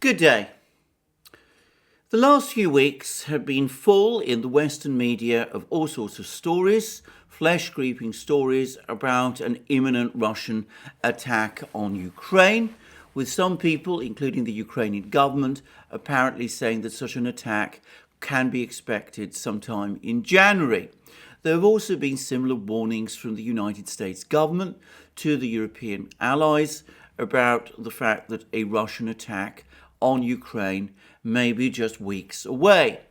Good day. The last few weeks have been full in the Western media of all sorts of stories, flesh-creeping stories about an imminent Russian attack on Ukraine, with some people, including the Ukrainian government, apparently saying that such an attack can be expected sometime in January. There have also been similar warnings from the United States government to the European allies about the fact that a Russian attack on Ukraine may be just weeks away.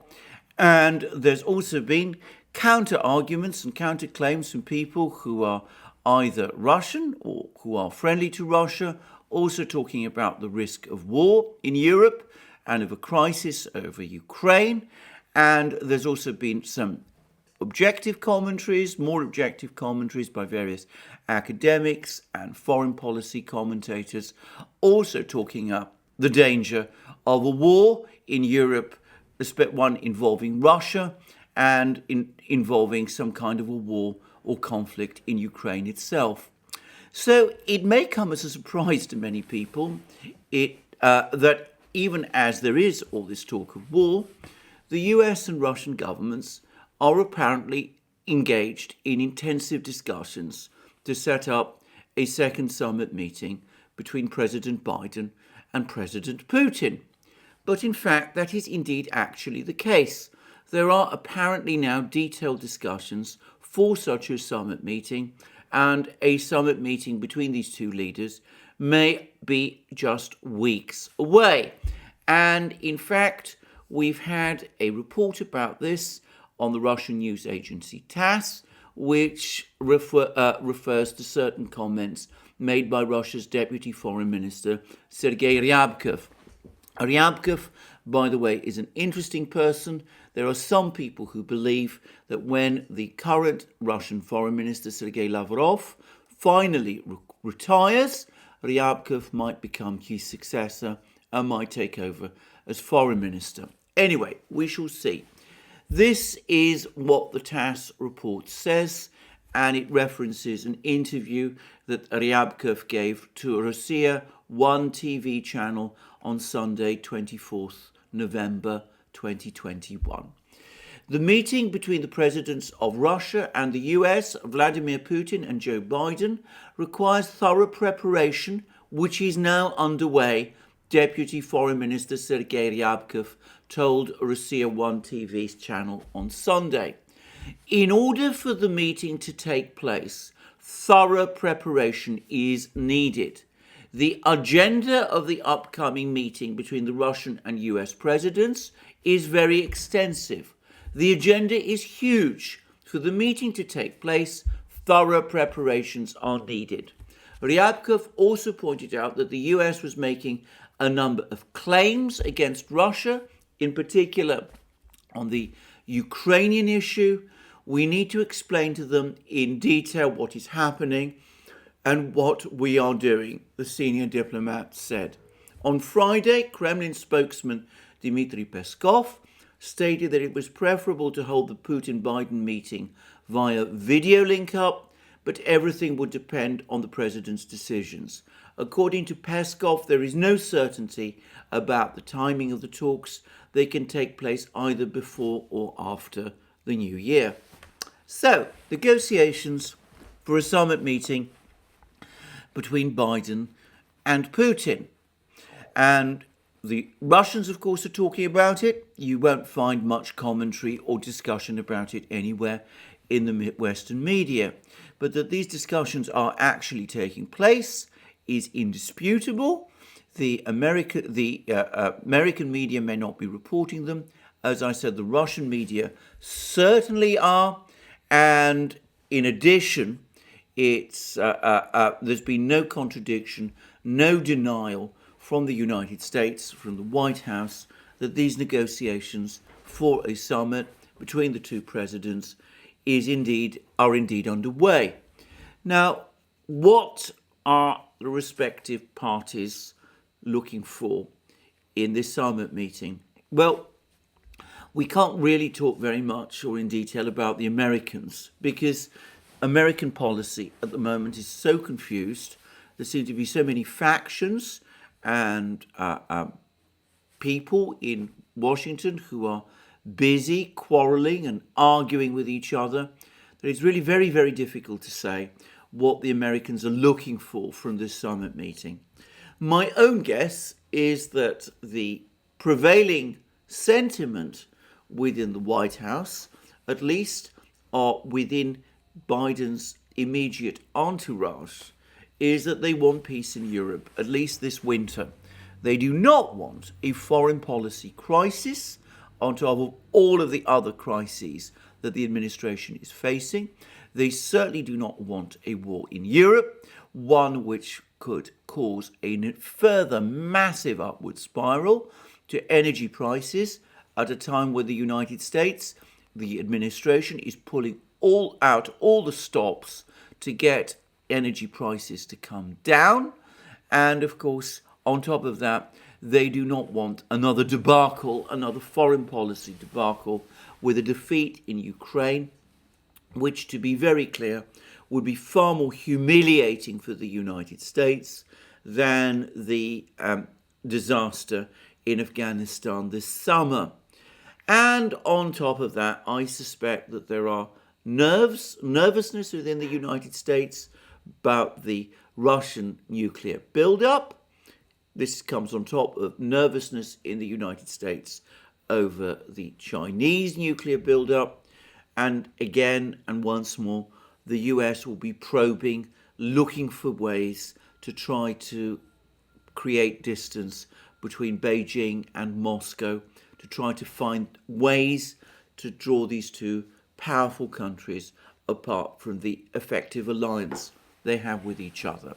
And there's also been counter-arguments and counter-claims from people who are either Russian or who are friendly to Russia, also talking about the risk of war in Europe and of a crisis over Ukraine. And there's also been some objective commentaries, more objective commentaries by various academics and foreign policy commentators, also talking up the danger of a war in Europe, one involving Russia and involving some kind of a war or conflict in Ukraine itself. So it may come as a surprise to many people that even as there is all this talk of war, the US and Russian governments are apparently engaged in intensive discussions to set up a second summit meeting between President Biden and President Putin. But in fact, that is indeed actually the case. There are apparently now detailed discussions for such a summit meeting, and a summit meeting between these two leaders may be just weeks away. And in fact, we've had a report about this on the Russian news agency TASS, which refers to certain comments made by Russia's Deputy Foreign Minister, Sergei Ryabkov. Ryabkov, by the way, is an interesting person. There are some people who believe that when the current Russian Foreign Minister, Sergei Lavrov, finally retires, Ryabkov might become his successor and might take over as Foreign Minister. Anyway, we shall see. This is what the TASS report says, and it references an interview that Ryabkov gave to Russia 1 TV channel on Sunday, 24th November 2021. The meeting between the presidents of Russia and the US, Vladimir Putin and Joe Biden, requires thorough preparation, which is now underway, Deputy Foreign Minister Sergei Ryabkov told Russia 1 TV's channel on Sunday. In order for the meeting to take place, thorough preparation is needed. The agenda of the upcoming meeting between the Russian and US presidents is very extensive. The agenda is huge. For the meeting to take place, thorough preparations are needed. Ryabkov also pointed out that the US was making a number of claims against Russia, in particular on the Ukrainian issue. We need to explain to them in detail what is happening and what we are doing, the senior diplomat said. On Friday, Kremlin spokesman Dmitry Peskov stated that it was preferable to hold the Putin-Biden meeting via video link-up, but everything would depend on the president's decisions. According to Peskov, there is no certainty about the timing of the talks. They can take place either before or after the new year. So, negotiations for a summit meeting between Biden and Putin. And the Russians, of course, are talking about it. You won't find much commentary or discussion about it anywhere in the Western media. But that these discussions are actually taking place is indisputable. The American media may not be reporting them. As I said, the Russian media certainly are. And in addition, there's been no contradiction, no denial from the United States, from the White House, that these negotiations for a summit between the two presidents are indeed underway. Now, what are the respective parties looking for in this summit meeting? Well, we can't really talk very much or in detail about the Americans, because American policy at the moment is so confused. There seem to be so many factions and people in Washington who are busy quarrelling and arguing with each other, that it's really very, very difficult to say what the Americans are looking for from this summit meeting. My own guess is that the prevailing sentiment within the White House, at least or within Biden's immediate entourage, is that they want peace in Europe, at least this winter. They do not want a foreign policy crisis on top of all of the other crises that the administration is facing. They certainly do not want a war in Europe, one which could cause a further massive upward spiral to energy prices at a time where the United States, the administration, is pulling all the stops to get energy prices to come down. And of course, on top of that, they do not want another debacle, another foreign policy debacle with a defeat in Ukraine, which, to be very clear, would be far more humiliating for the United States than the disaster in Afghanistan this summer. And on top of that, I suspect that there are nervousness within the United States about the Russian nuclear buildup. This comes on top of nervousness in the United States over the Chinese nuclear buildup. And again, and once more, the US will be probing, looking for ways to try to create distance between Beijing and Moscow, to try to find ways to draw these two powerful countries apart from the effective alliance they have with each other.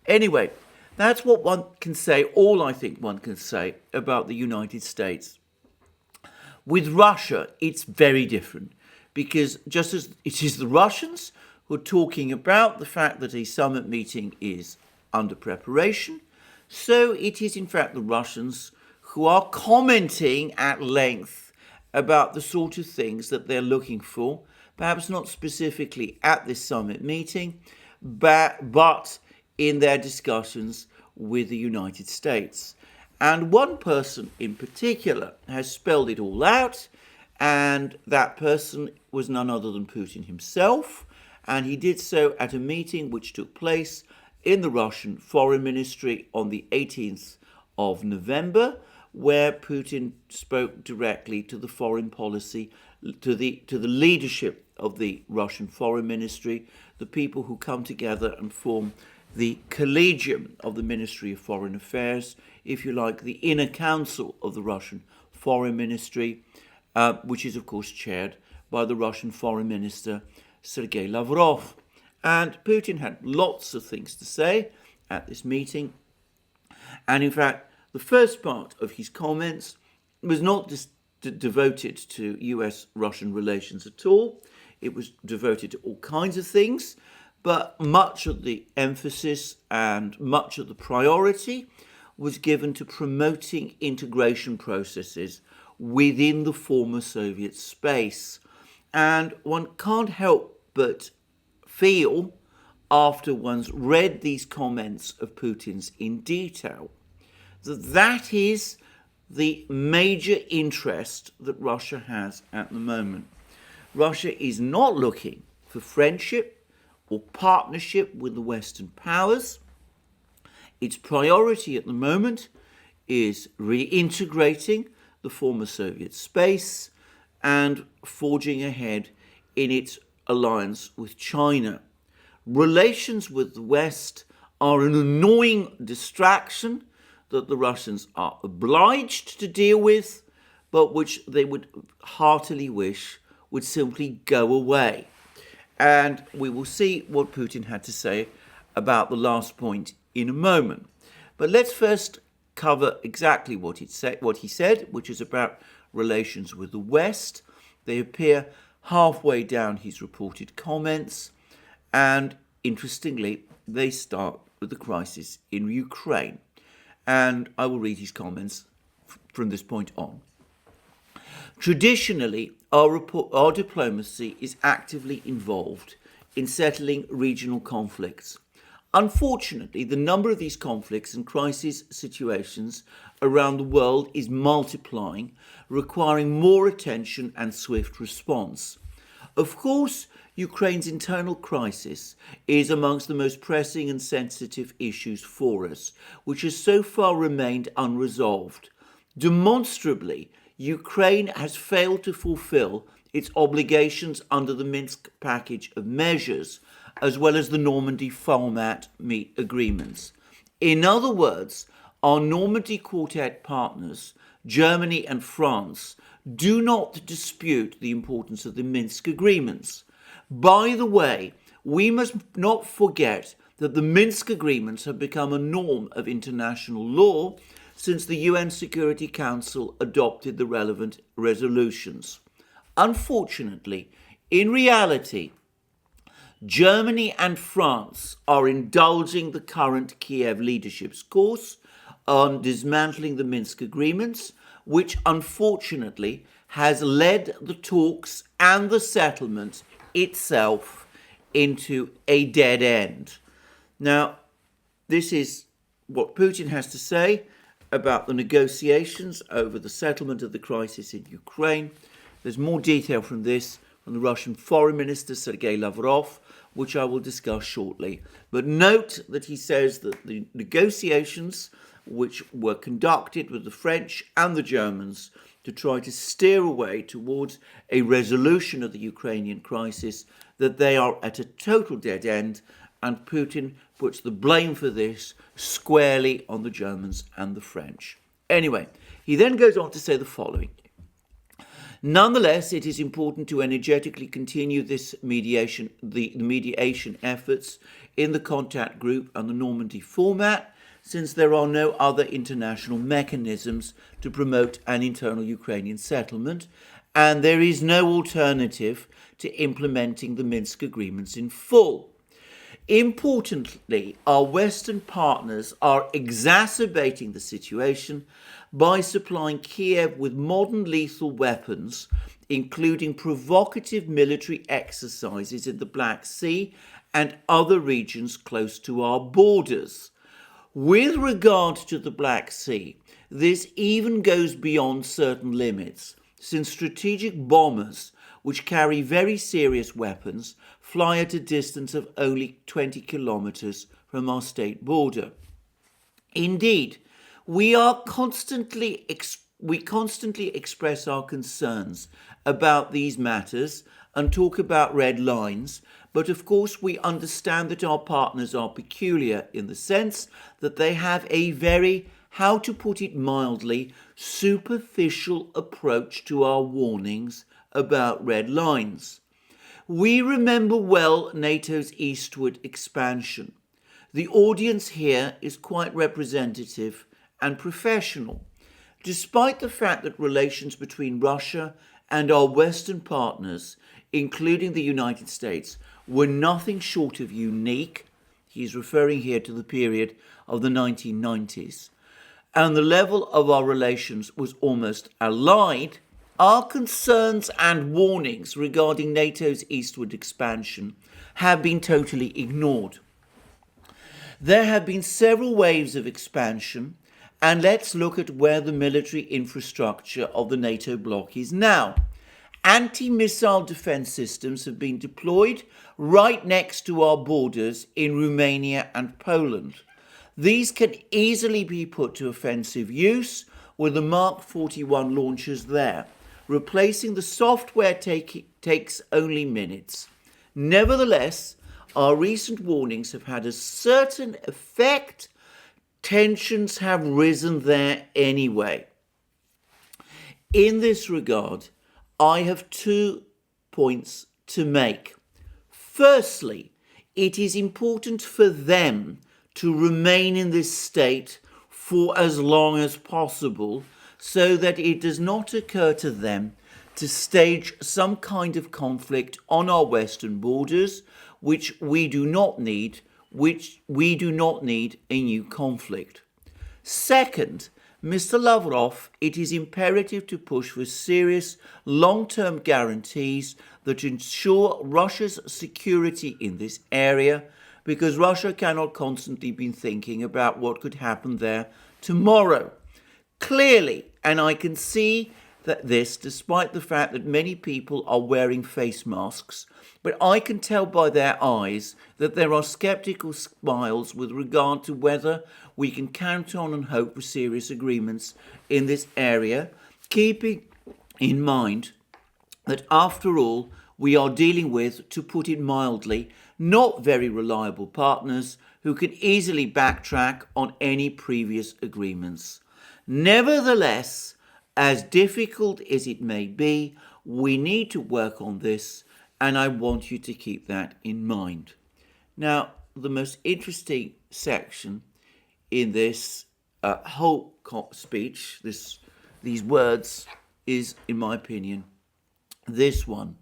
Anyway, that's what one can say, all I think one can say about the United States. With Russia, it's very different, because just as it is the Russians who are talking about the fact that a summit meeting is under preparation, so it is in fact the Russians who are commenting at length about the sort of things that they're looking for, perhaps not specifically at this summit meeting, but in their discussions with the United States. And one person in particular has spelled it all out, and that person was none other than Putin himself, and he did so at a meeting which took place in the Russian Foreign Ministry on the 18th of November, where Putin spoke directly to the foreign policy, to the leadership of the Russian Foreign Ministry, the people who come together and form the collegium of the Ministry of Foreign Affairs, if you like, the inner council of the Russian Foreign Ministry, which is, of course, chaired by the Russian Foreign Minister, Sergei Lavrov. And Putin had lots of things to say at this meeting. And in fact, the first part of his comments was not just devoted to US-Russian relations at all. It was devoted to all kinds of things, but much of the emphasis and much of the priority was given to promoting integration processes within the former Soviet space. And one can't help but feel, after one's read these comments of Putin's in detail, that that is the major interest that Russia has at the moment. Russia is not looking for friendship or partnership with the Western powers. Its priority at the moment is reintegrating the former Soviet space and forging ahead in its alliance with China. Relations with the West are an annoying distraction that the Russians are obliged to deal with, but which they would heartily wish would simply go away. And we will see what Putin had to say about the last point in a moment. But let's first cover exactly what he said, which is about relations with the West. They appear halfway down his reported comments, and interestingly, they start with the crisis in Ukraine. And I will read his comments from this point on. Traditionally, our diplomacy is actively involved in settling regional conflicts. Unfortunately, the number of these conflicts and crisis situations around the world is multiplying, requiring more attention and swift response. Of course, Ukraine's internal crisis is amongst the most pressing and sensitive issues for us, which has so far remained unresolved. Demonstrably, Ukraine has failed to fulfill its obligations under the Minsk package of measures, as well as the Normandy format agreements. In other words, our Normandy Quartet partners, Germany and France, do not dispute the importance of the Minsk agreements. By the way, we must not forget that the Minsk agreements have become a norm of international law since the UN Security Council adopted the relevant resolutions. Unfortunately, in reality, Germany and France are indulging the current Kiev leadership's course on dismantling the Minsk agreements, which unfortunately has led the talks and the settlement itself into a dead end. Now, this is what Putin has to say about the negotiations over the settlement of the crisis in Ukraine. There's more detail from this from the Russian Foreign Minister Sergei Lavrov, which I will discuss shortly. But note that he says that the negotiations which were conducted with the French and the Germans to try to steer away towards a resolution of the Ukrainian crisis, that they are at a total dead end, and Putin puts the blame for this squarely on the Germans and the French. Anyway, he then goes on to say the following. Nonetheless, it is important to energetically continue this mediation, the mediation efforts in the contact group and the Normandy format, since there are no other international mechanisms to promote an internal Ukrainian settlement, and there is no alternative to implementing the Minsk agreements in full. Importantly, our Western partners are exacerbating the situation by supplying Kiev with modern lethal weapons, including provocative military exercises in the Black Sea and other regions close to our borders. With regard to the Black Sea, this even goes beyond certain limits, since strategic bombers, which carry very serious weapons, fly at a distance of only 20 kilometers from our state border. Indeed, we constantly express our concerns about these matters and talk about red lines, but of course we understand that our partners are peculiar in the sense that they have a very, how to put it mildly, superficial approach to our warnings about red lines. We remember well NATO's eastward expansion. The audience here is quite representative and professional, despite the fact that relations between Russia and our Western partners, including the United States, were nothing short of unique. He's referring here to the period of the 1990s. And the level of our relations was almost allied. Our concerns and warnings regarding NATO's eastward expansion have been totally ignored. There have been several waves of expansion, and let's look at where the military infrastructure of the NATO bloc is now. Anti-missile defense systems have been deployed right next to our borders in Romania and Poland. These can easily be put to offensive use with the Mark 41 launchers there. Replacing the software takes only minutes. Nevertheless, our recent warnings have had a certain effect. Tensions have risen there anyway. In this regard, I have 2 points to make. Firstly, it is important for them to remain in this state for as long as possible, so that it does not occur to them to stage some kind of conflict on our western borders, which we do not need a new conflict. Second, Mr. Lavrov, it is imperative to push for serious long-term guarantees that ensure Russia's security in this area because Russia cannot constantly be thinking about what could happen there tomorrow. Clearly, and I can see that this, despite the fact that many people are wearing face masks, but I can tell by their eyes that there are skeptical smiles with regard to whether we can count on and hope for serious agreements in this area, keeping in mind that after all, we are dealing with, to put it mildly, not very reliable partners who can easily backtrack on any previous agreements. Nevertheless, as difficult as it may be, we need to work on this, and I want you to keep that in mind. Now, the most interesting section in this whole speech, these words, is, in my opinion, this one.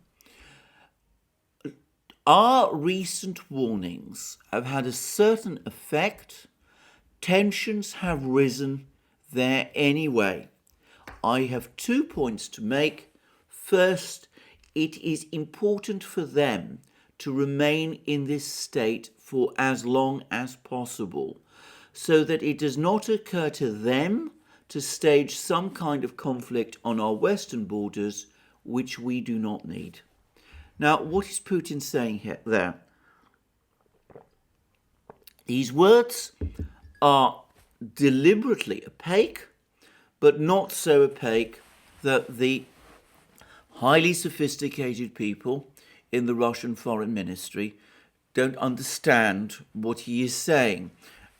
Our recent warnings have had a certain effect. Tensions have risen there anyway. I have 2 points to make. First, it is important for them to remain in this state for as long as possible, so that it does not occur to them to stage some kind of conflict on our western borders, which we do not need. Now, what is Putin saying there? These words are deliberately opaque, but not so opaque that the highly sophisticated people in the Russian Foreign Ministry don't understand what he is saying.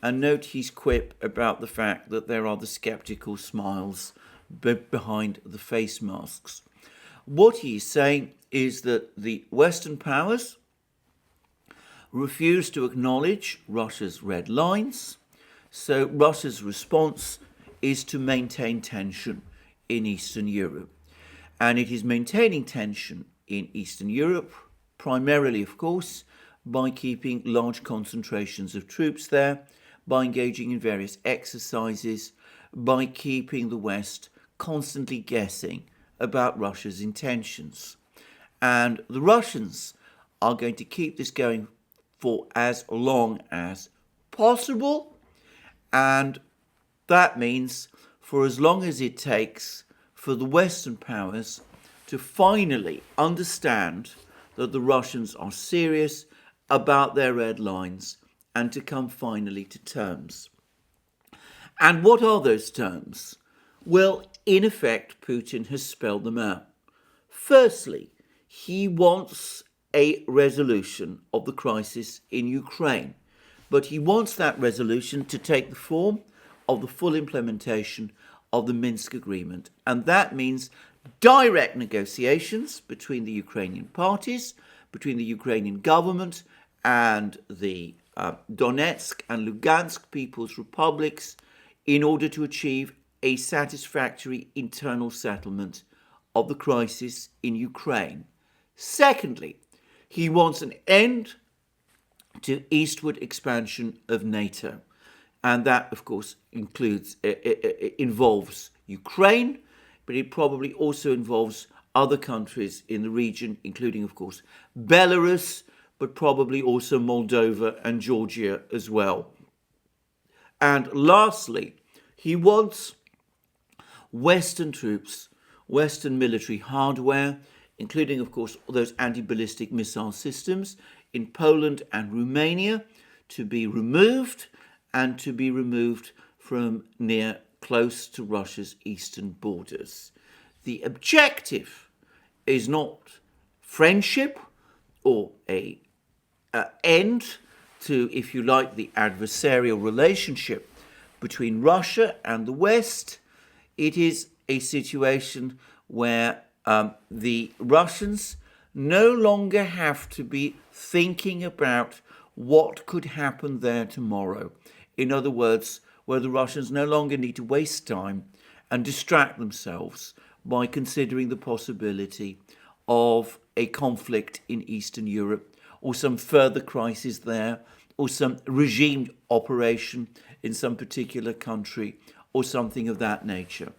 And note his quip about the fact that there are the skeptical smiles behind the face masks. What he is saying is that the Western powers refuse to acknowledge Russia's red lines, so Russia's response is to maintain tension in Eastern Europe. And it is maintaining tension in Eastern Europe, primarily, of course, by keeping large concentrations of troops there, by engaging in various exercises, by keeping the West constantly guessing about Russia's intentions. And the Russians are going to keep this going for as long as possible, and that means for as long as it takes for the Western powers to finally understand that the Russians are serious about their red lines and to come finally to terms. And what are those terms? Well, in effect, Putin has spelled them out. Firstly, he wants a resolution of the crisis in Ukraine, but he wants that resolution to take the form of the full implementation of the Minsk agreement. And that means direct negotiations between the Ukrainian parties, between the Ukrainian government and the Donetsk and Lugansk People's Republics, in order to achieve a satisfactory internal settlement of the crisis in Ukraine. Secondly, he wants an end to eastward expansion of NATO. And that, of course, involves Ukraine, but it probably also involves other countries in the region, including, of course, Belarus, but probably also Moldova and Georgia as well. And lastly, he wants Western troops, Western military hardware, including, of course, those anti-ballistic missile systems in Poland and Romania, to be removed, and to be removed from close to Russia's eastern borders. The objective is not friendship or a end to, if you like, the adversarial relationship between Russia and the West. It is a situation where the Russians no longer have to be thinking about what could happen there tomorrow. In other words, where the Russians no longer need to waste time and distract themselves by considering the possibility of a conflict in Eastern Europe, or some further crisis there, or some regime operation in some particular country, or something of that nature.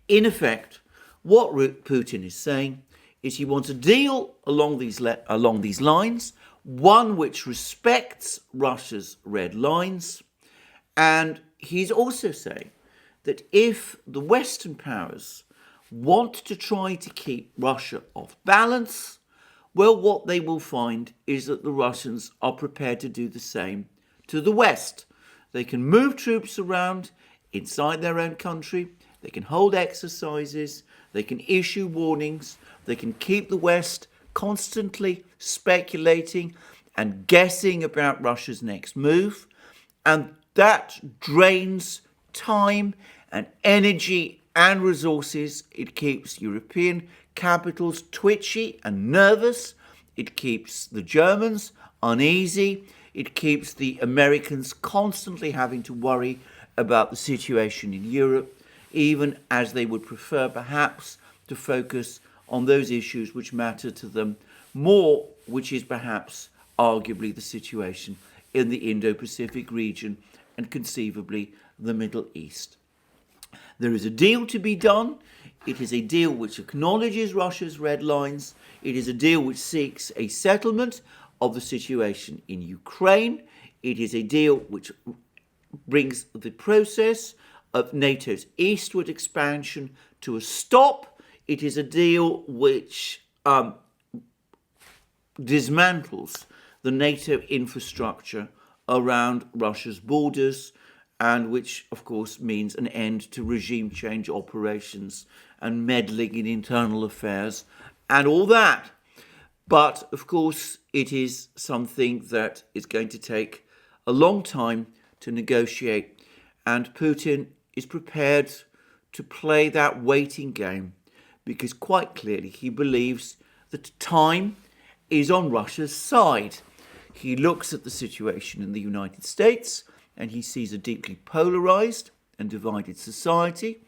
In effect, what Putin is saying is he wants a deal along these lines one which respects Russia's red lines. And he's also saying that if the Western powers want to try to keep Russia off balance, well, what they will find is that the Russians are prepared to do the same to the West. They can move troops around inside their own country, they can hold exercises, they can issue warnings, they can keep the West constantly speculating and guessing about Russia's next move, and that drains time and energy and resources. It keeps European capitals twitchy and nervous. It keeps the Germans uneasy. It keeps the Americans constantly having to worry about the situation in Europe, even as they would prefer perhaps to focus on those issues which matter to them more, which is perhaps arguably the situation in the Indo-Pacific region and conceivably the Middle East. There is a deal to be done. It is a deal which acknowledges Russia's red lines. It is a deal which seeks a settlement of the situation in Ukraine. It is a deal which brings the process of NATO's eastward expansion to a stop. It is a deal which dismantles the NATO infrastructure around Russia's borders, and which, of course, means an end to regime change operations and meddling in internal affairs and all that. But, of course, it is something that is going to take a long time to negotiate, and Putin is prepared to play that waiting game because quite clearly he believes that time is on Russia's side. He looks at the situation in the United States and he sees a deeply polarized and divided society.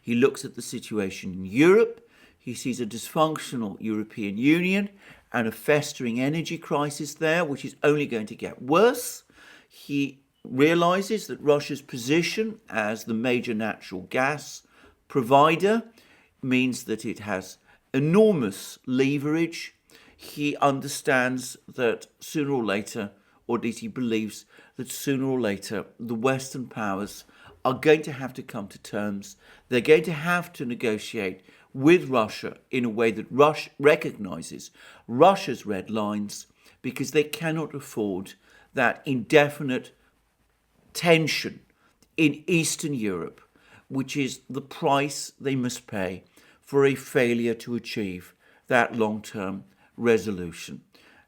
He looks at the situation in Europe. He sees a dysfunctional European Union and a festering energy crisis there, which is only going to get worse. He realizes that Russia's position as the major natural gas provider means that it has enormous leverage. He understands that sooner or later, or at least he believes that sooner or later, the Western powers are going to have to come to terms. They're going to have to negotiate with Russia in a way that Russia recognizes Russia's red lines, because they cannot afford that indefinite tension in Eastern Europe, which is the price they must pay for a failure to achieve that long-term resolution.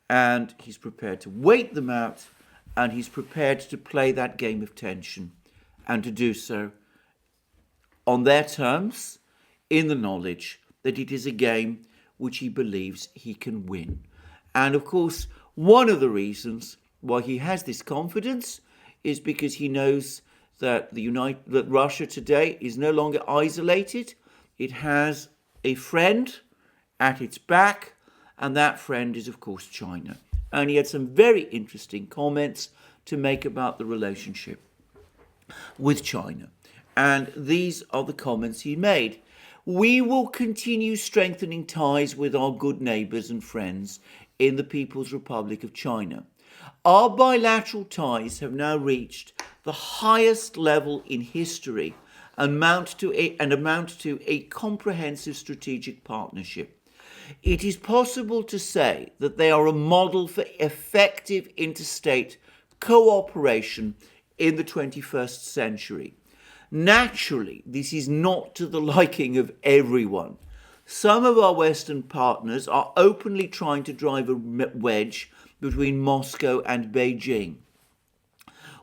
And he's prepared to wait them out, and he's prepared to play that game of tension and to do so on their terms, in the knowledge that it is a game which he believes he can win. And of course, one of the reasons why he has this confidence is because he knows that that Russia today is no longer isolated. It has a friend at its back, and that friend is, of course, China. And he had some very interesting comments to make about the relationship with China. And these are the comments he made. We will continue strengthening ties with our good neighbours and friends in the People's Republic of China. Our bilateral ties have now reached the highest level in history and amount to a comprehensive strategic partnership. It is possible to say that they are a model for effective interstate cooperation in the 21st century. Naturally, this is not to the liking of everyone. Some of our Western partners are openly trying to drive a wedge between Moscow and Beijing.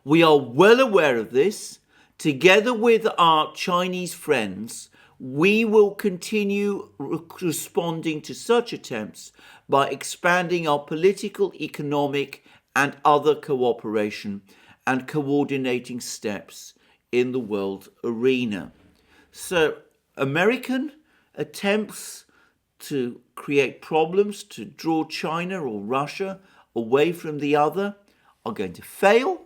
We are well aware of this. Together with our Chinese friends, we will continue responding to such attempts by expanding our political, economic, and other cooperation and coordinating steps in the world arena. So, American attempts to create problems, to draw China or Russia away from the other, are going to fail.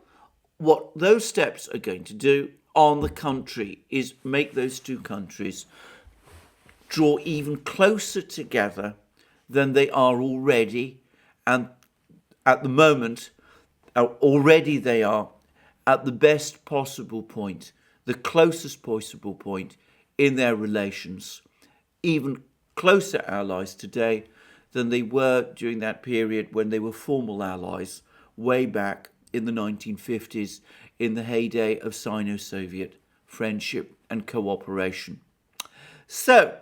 What those steps are going to do on the country is make those two countries draw even closer together than they are already, and at the moment, already they are at the best possible point, the closest possible point in their relations, even closer allies today than they were during that period when they were formal allies way back in the 1950s, in the heyday of Sino-Soviet friendship and cooperation. So,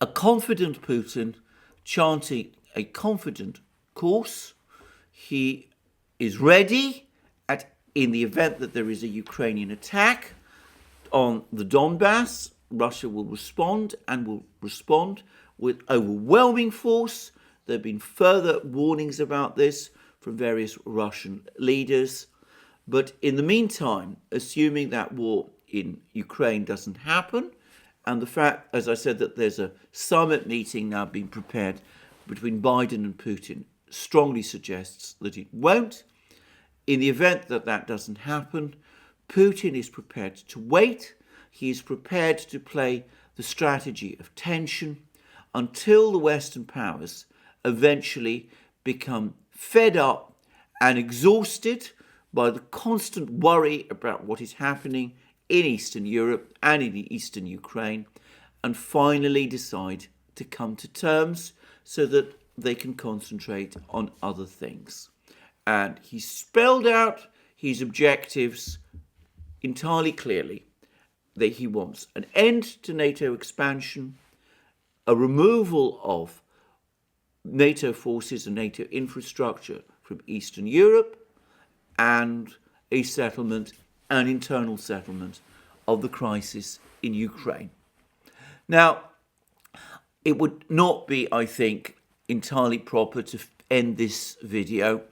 a confident Putin chanting a confident course. He is ready in the event that there is a Ukrainian attack on the Donbass. Russia will respond and will respond with overwhelming force. There have been further warnings about this from various Russian leaders. But in the meantime, assuming that war in Ukraine doesn't happen, and the fact, as I said, that there's a summit meeting now being prepared between Biden and Putin strongly suggests that it won't. In the event that that doesn't happen, Putin is prepared to wait. He is prepared to play the strategy of tension until the Western powers eventually become fed up and exhausted by the constant worry about what is happening in Eastern Europe and in Eastern Ukraine, and finally decide to come to terms so that they can concentrate on other things. And he spelled out his objectives entirely clearly, that he wants an end to NATO expansion, a removal of NATO forces and NATO infrastructure from Eastern Europe, and a settlement, an internal settlement of the crisis in Ukraine. Now, it would not be, I think, entirely proper to end this video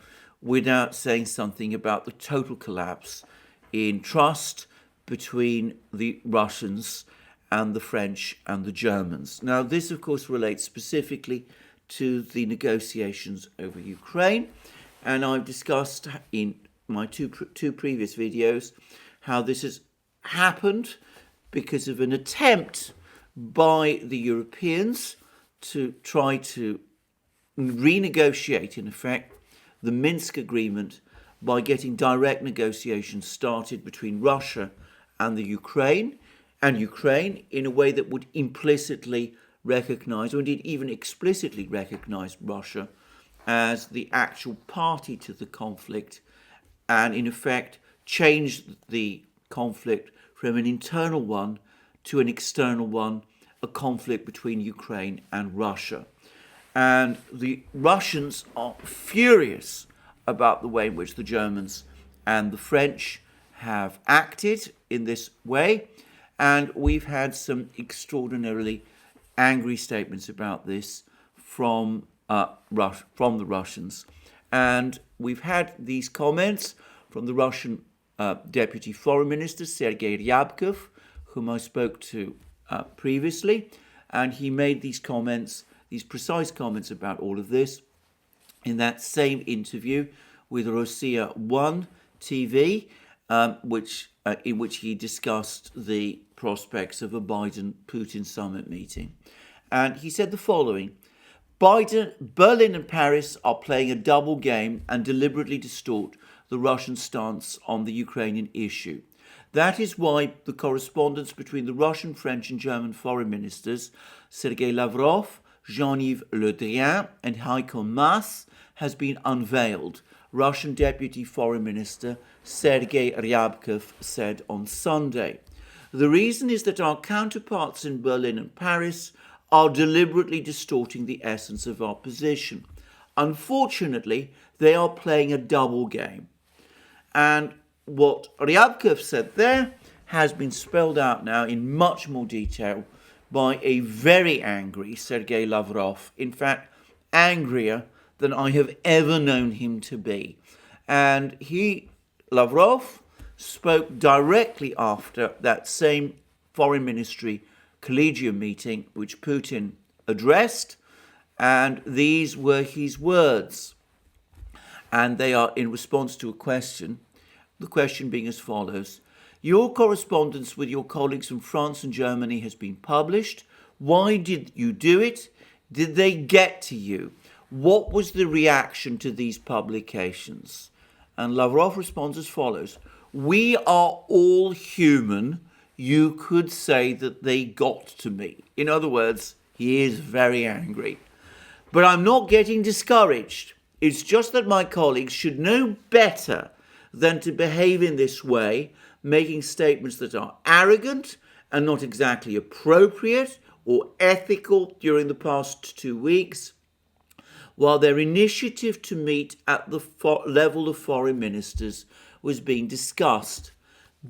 without saying something about the total collapse in trust between the Russians and the French and the Germans. Now, this, of course, relates specifically to the negotiations over Ukraine, and I've discussed in my two previous videos how this has happened because of an attempt by the Europeans to try to renegotiate, in effect, the Minsk agreement by getting direct negotiations started between Russia and the Ukraine in a way that would implicitly recognize, or indeed even explicitly recognize, Russia as the actual party to the conflict, and in effect change the conflict from an internal one to an external one, a conflict between Ukraine and Russia. And the Russians are furious about the way in which the Germans and the French have acted in this way. And we've had some extraordinarily angry statements about this from the Russians. And we've had these comments from the Russian Deputy Foreign Minister, Sergei Ryabkov, whom I spoke to previously. And he made these comments, these precise comments about all of this in that same interview with Rossiya 1 TV, in which he discussed the prospects of a Biden-Putin summit meeting. And he said the following: Berlin and Paris are playing a double game and deliberately distort the Russian stance on the Ukrainian issue. That is why the correspondence between the Russian, French and German foreign ministers, Sergei Lavrov, Jean-Yves Le Drian and Heiko Maas, has been unveiled, Russian Deputy Foreign Minister Sergei Ryabkov said on Sunday. The reason is that our counterparts in Berlin and Paris are deliberately distorting the essence of our position. Unfortunately, they are playing a double game. And what Ryabkov said there has been spelled out now in much more detail by a very angry Sergei Lavrov, in fact, angrier than I have ever known him to be. And Lavrov, spoke directly after that same foreign ministry collegium meeting which Putin addressed, and these were his words. And they are in response to a question, the question being as follows: your correspondence with your colleagues from France and Germany has been published. Why did you do it? Did they get to you? what was the reaction to these publications? And Lavrov responds as follows: we are all human. You could say that they got to me. In other words, he is very angry. But I'm not getting discouraged. It's just that my colleagues should know better than to behave in this way, making statements that are arrogant and not exactly appropriate or ethical during the past 2 weeks, while their initiative to meet at the level of foreign ministers was being discussed.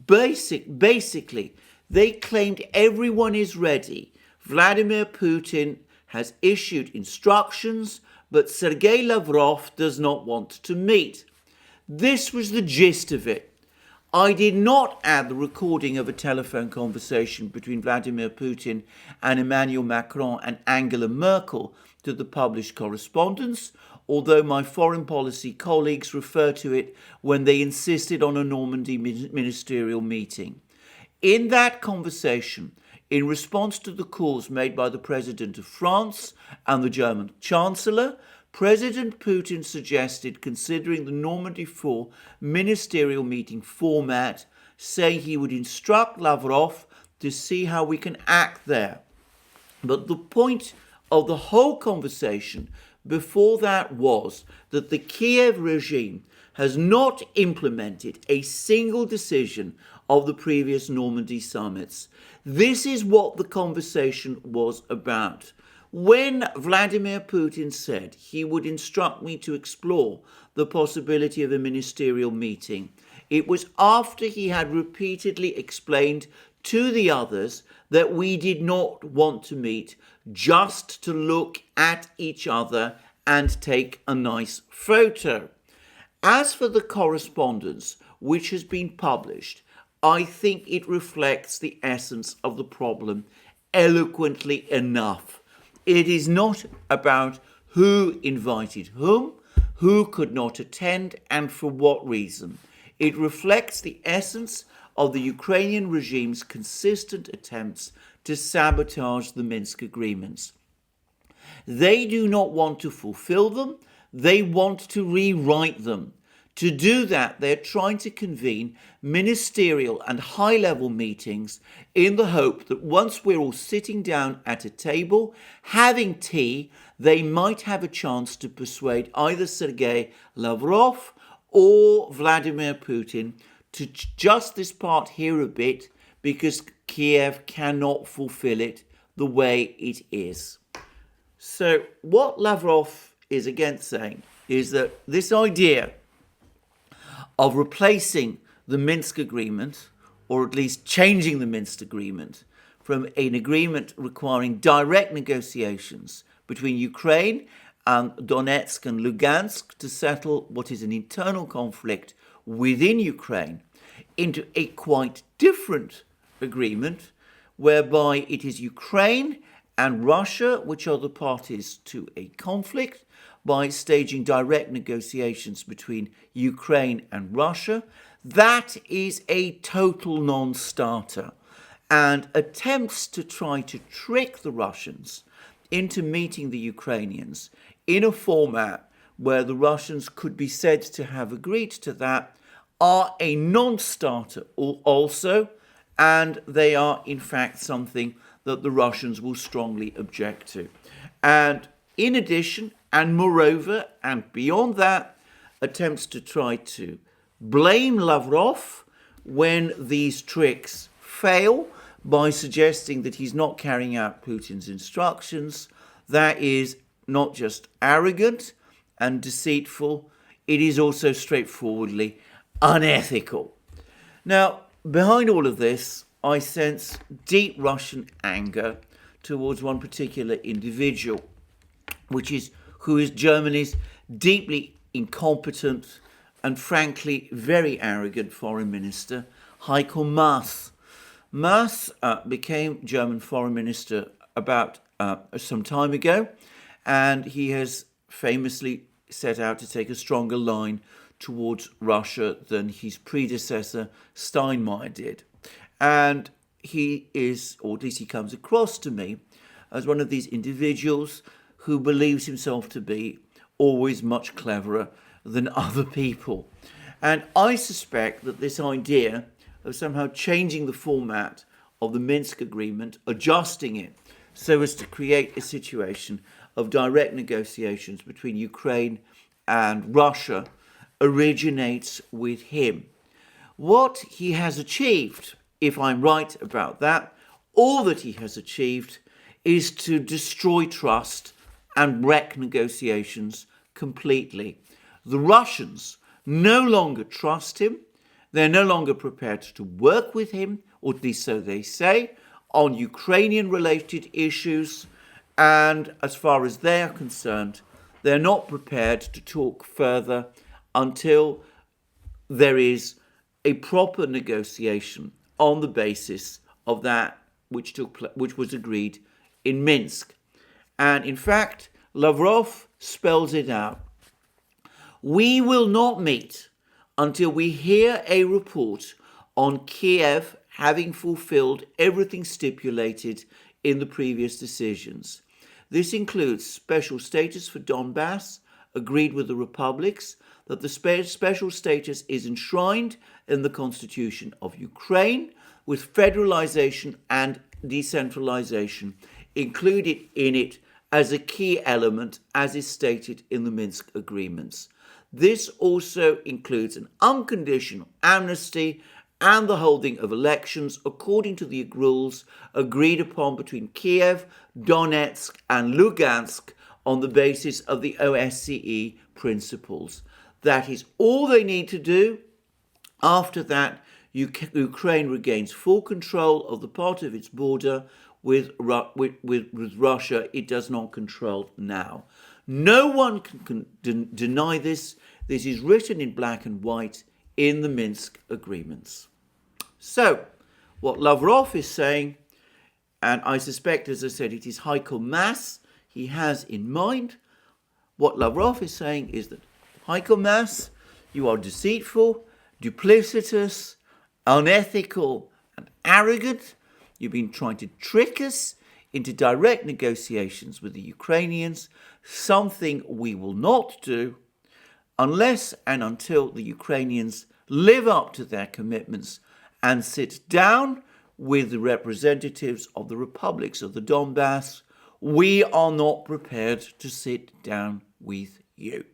Basically, they claimed everyone is ready. Vladimir Putin has issued instructions, but Sergei Lavrov does not want to meet. This was the gist of it. I did not add the recording of a telephone conversation between Vladimir Putin and Emmanuel Macron and Angela Merkel to the published correspondence, although my foreign policy colleagues refer to it when they insisted on a Normandy ministerial meeting. In that conversation, in response to the calls made by the President of France and the German Chancellor, President Putin suggested considering the Normandy 4 ministerial meeting format, saying he would instruct Lavrov to see how we can act there. But the point of the whole conversation before that was that the Kiev regime has not implemented a single decision of the previous Normandy summits. This is what the conversation was about. When Vladimir Putin said he would instruct me to explore the possibility of a ministerial meeting, it was after he had repeatedly explained to the others that we did not want to meet just to look at each other and take a nice photo. As for the correspondence which has been published, I think it reflects the essence of the problem eloquently enough. It is not about who invited whom, who could not attend, and for what reason. It reflects the essence of the Ukrainian regime's consistent attempts to sabotage the Minsk agreements. They do not want to fulfill them, they want to rewrite them. To do that, they're trying to convene ministerial and high-level meetings in the hope that once we're all sitting down at a table, having tea, they might have a chance to persuade either Sergei Lavrov or Vladimir Putin to just this part here a bit, because Kiev cannot fulfill it the way it is. So what Lavrov is again saying is that this idea of replacing the Minsk agreement, or at least changing the Minsk agreement from an agreement requiring direct negotiations between Ukraine and Donetsk and Lugansk to settle what is an internal conflict within Ukraine, into a quite different agreement whereby it is Ukraine and Russia which are the parties to a conflict, by staging direct negotiations between Ukraine and Russia. That is a total non-starter, and attempts to try to trick the Russians into meeting the Ukrainians in a format where the Russians could be said to have agreed to that are a non-starter also, and they are in fact something that the Russians will strongly object to. And in addition, and moreover, and beyond that, attempts to try to blame Lavrov when these tricks fail by suggesting that he's not carrying out Putin's instructions. That is not just arrogant and deceitful, it is also straightforwardly unethical. Now, behind all of this, I sense deep Russian anger towards one particular individual, who is Germany's deeply incompetent and frankly very arrogant foreign minister, Heiko Maas. Maas became German foreign minister about some time ago, and he has famously set out to take a stronger line towards Russia than his predecessor Steinmeier did. And he is, or at least he comes across to me, as one of these individuals who believes himself to be always much cleverer than other people. And I suspect that this idea of somehow changing the format of the Minsk agreement, adjusting it so as to create a situation of direct negotiations between Ukraine and Russia, originates with him. What he has achieved, if I'm right about that, all that he has achieved is to destroy trust and wreck negotiations completely. The Russians no longer trust him. They're no longer prepared to work with him, or at least so they say, on Ukrainian-related issues. And as far as they are concerned, they're not prepared to talk further until there is a proper negotiation on the basis of that which was agreed in Minsk. And in fact, Lavrov spells it out. We will not meet until we hear a report on Kiev having fulfilled everything stipulated in the previous decisions. This includes special status for Donbass, agreed with the republics, that the special status is enshrined in the constitution of Ukraine, with federalization and decentralization included in it as a key element, as is stated in the Minsk agreements. This also includes an unconditional amnesty and the holding of elections according to the rules agreed upon between Kiev, Donetsk and Lugansk on the basis of the ODYSEE principles. That is all they need to do. After that, Ukraine regains full control of the part of its border with Russia it does not control now. No one can deny this. This is written in black and white in the Minsk agreements. So, what Lavrov is saying, and I suspect, as I said, it is Heiko Maas he has in mind. What Lavrov is saying is that, Heiko Maas, you are deceitful, duplicitous, unethical, and arrogant. You've been trying to trick us into direct negotiations with the Ukrainians, something we will not do unless and until the Ukrainians live up to their commitments and sit down with the representatives of the republics of the Donbass. We are not prepared to sit down with you.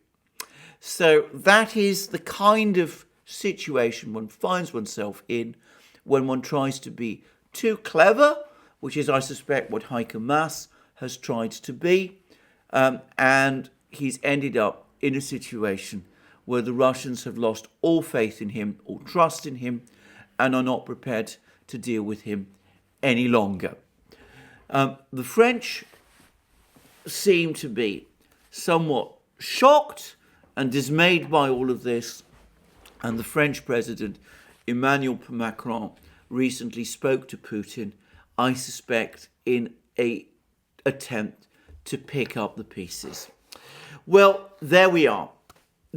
So that is the kind of situation one finds oneself in when one tries to be too clever, which is, I suspect, what Heiko Maas has tried to be, and he's ended up in a situation where the Russians have lost all faith in him, all trust in him, and are not prepared to deal with him any longer. The French seem to be somewhat shocked and dismayed by all of this, and the French President Emmanuel Macron recently spoke to Putin, I suspect, in an attempt to pick up the pieces. Well, there we are.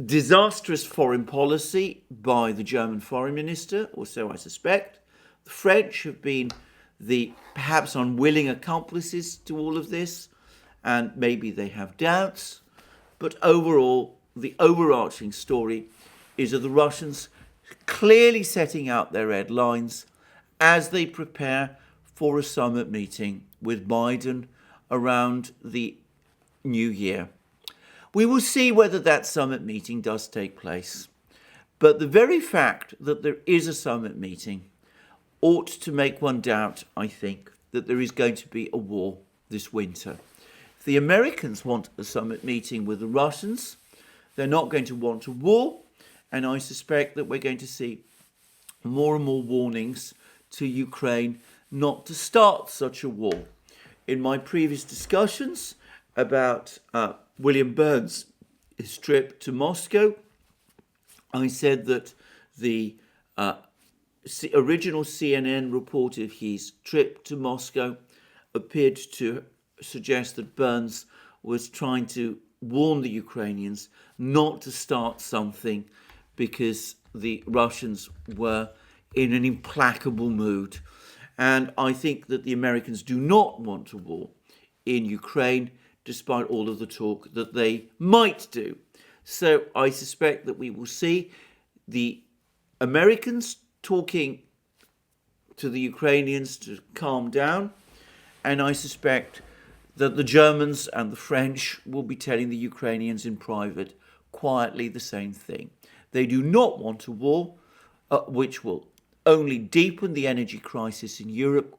Disastrous foreign policy by the German foreign minister, or so I suspect. The French have been the perhaps unwilling accomplices to all of this, and maybe they have doubts. But overall, the overarching story is of the Russians clearly setting out their red lines as they prepare for a summit meeting with Biden around the new year. We will see whether that summit meeting does take place. But the very fact that there is a summit meeting ought to make one doubt, I think, that there is going to be a war this winter. If the Americans want a summit meeting with the Russians, they're not going to want a war, and I suspect that we're going to see more and more warnings to Ukraine not to start such a war. In my previous discussions about William Burns' trip to Moscow, I said that the original CNN report of his trip to Moscow appeared to suggest that Burns was trying to warn the Ukrainians not to start something because the Russians were in an implacable mood. And I think that the Americans do not want a war in Ukraine, despite all of the talk that they might do. So I suspect that we will see the Americans talking to the Ukrainians to calm down, and I suspect that the Germans and the French will be telling the Ukrainians in private quietly the same thing. They do not want a war, which will only deepen the energy crisis in Europe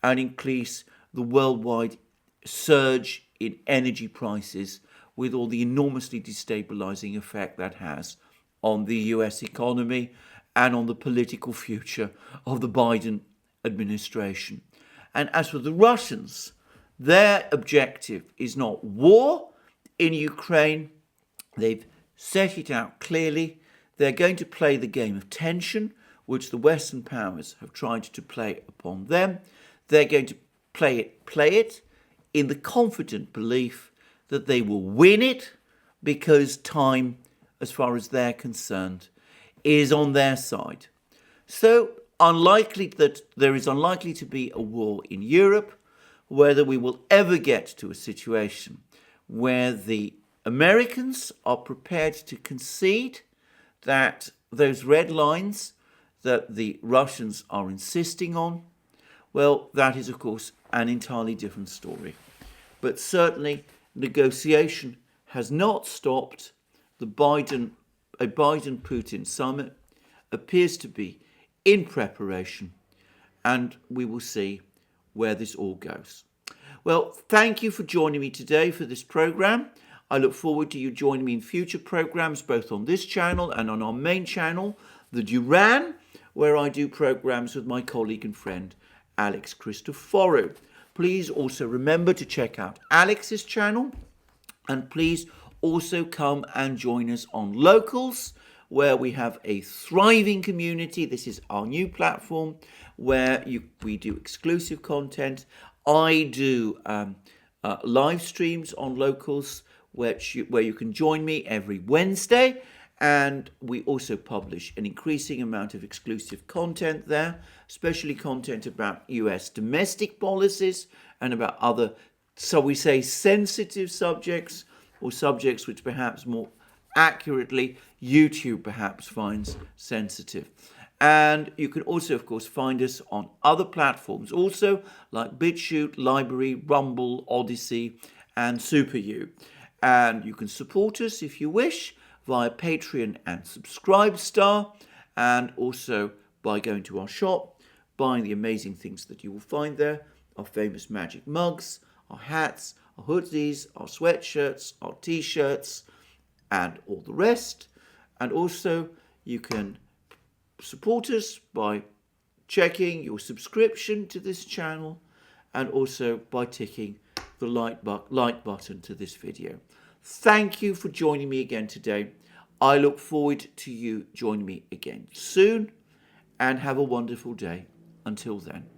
and increase the worldwide surge in energy prices, with all the enormously destabilizing effect that has on the US economy and on the political future of the Biden administration. And as for the Russians, their objective is not war in Ukraine. They've set it out clearly. They're going to play the game of tension, which the Western powers have tried to play upon them. They're going to play it in the confident belief that they will win it, because time, as far as they're concerned, is on their side. So there is unlikely to be a war in Europe. Whether we will ever get to a situation where the Americans are prepared to concede that those red lines that the Russians are insisting on, well, that is, of course, an entirely different story. But certainly, negotiation has not stopped. A Biden-Putin summit appears to be in preparation, and we will see where this all goes. Well, thank you for joining me today for this program. I look forward to you joining me in future programs, both on this channel and on our main channel, the Duran, where I do programs with my colleague and friend, Alex Christoforou. Please also remember to check out Alex's channel, and please also come and join us on Locals, where we have a thriving community. This is our new platform where we do exclusive content. I do live streams on Locals, where you can join me every Wednesday, and we also publish an increasing amount of exclusive content there, especially content about US domestic policies and about other, so we say, sensitive subjects, or subjects which perhaps more accurately YouTube perhaps finds sensitive. And you can also, of course, find us on other platforms also, like BitChute, Library, Rumble, ODYSEE, and SuperU. And you can support us if you wish via Patreon and Subscribestar, and also by going to our shop, buying the amazing things that you will find there, our famous magic mugs, our hats, our hoodies, our sweatshirts, our t-shirts, and all the rest. And also you can support us by checking your subscription to this channel, and also by ticking the like button to this video. Thank you for joining me again today. I look forward to you joining me again soon, and have a wonderful day. Until then.